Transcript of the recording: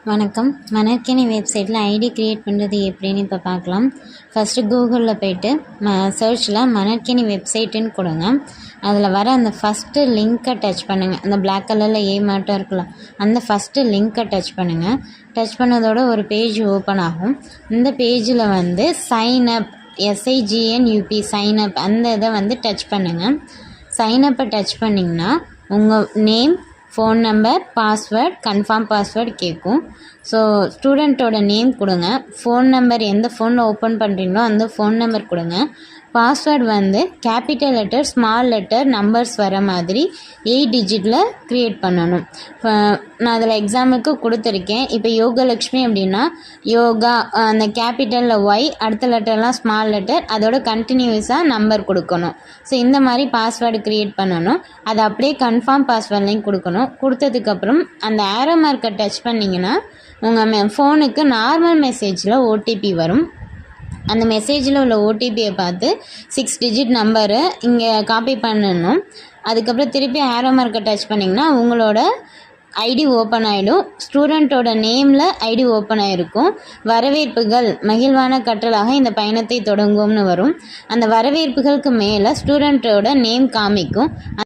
வணக்கம். மணற்கேணி வெப்சைட்டில் ID create பண்ணுறது எப்படின்னு இப்போ பார்க்கலாம். ஃபஸ்ட்டு கூகுளில் போய்ட்டு சர்ச்சில் மணற்கேணி வெப்சைட்டுன்னு கொடுங்க. அதில் வர அந்த ஃபஸ்ட்டு லிங்க்கை டச் பண்ணுங்கள். அந்த பிளாக் கலரில் ஏ மாட்டம் இருக்குல்ல, அந்த ஃபஸ்ட்டு லிங்க்கை டச் பண்ணுங்கள். டச் பண்ணதோட ஒரு பேஜ் ஓப்பன் ஆகும். இந்த பேஜில் சைன்அப் SIGNUP சைன்அப் அந்த இதை டச் பண்ணுங்கள். சைன்அப்பை டச் பண்ணிங்கன்னா உங்கள் name, phone number, password, confirm password கேட்கும். ஸோ ஸ்டூடெண்ட்டோட நேம் கொடுங்க. ஃபோன் நம்பர் எந்த ஃபோனில் ஓப்பன் பண்ணுறீங்களோ அந்த ஃபோன் நம்பர் கொடுங்க. Password capital letter, small letter, numbers வர மாதிரி 8 டிஜிட்டில் க்ரியேட் பண்ணணும். நான் அதில் எக்ஸாமுக்கு கொடுத்துருக்கேன். இப்போ யோகலக்ஷ்மி அப்படின்னா யோகா அந்த கேபிட்டலில் ஒய், அடுத்த லெட்டர்லாம் ஸ்மால் லெட்டர், அதோட கண்டினியூஸாக நம்பர் கொடுக்கணும். ஸோ இந்த மாதிரி பாஸ்வேர்டு க்ரியேட் பண்ணணும். அதை அப்படியே கன்ஃபார்ம் பாஸ்வேர்ட்லையும் கொடுக்கணும். கொடுத்ததுக்கப்புறம் அந்த ஆரோ மார்க்கை டச் பண்ணிங்கன்னா உங்கள் ஃபோனுக்கு நார்மல் மெசேஜில் OTP வரும். அந்த மெசேஜில் உள்ள ஓடிபியை பார்த்து 6 டிஜிட் நம்பரை இங்கே காப்பி பண்ணணும். அதுக்கப்புறம் திருப்பி ஆரோ மார்க்கை டச் பண்ணிங்கன்னா உங்களோட ஐடி ஓப்பன் ஆகிடும். ஸ்டூடெண்ட்டோட நேமில் ஐடி ஓப்பன் ஆகிருக்கும். வரவேற்புகள், மகிழ்வான கற்றலாக இந்த பயணத்தை தொடங்கும்னு வரும். அந்த வரவேற்புகளுக்கு மேலே ஸ்டூடெண்ட்டோட நேம் காமிக்கும்.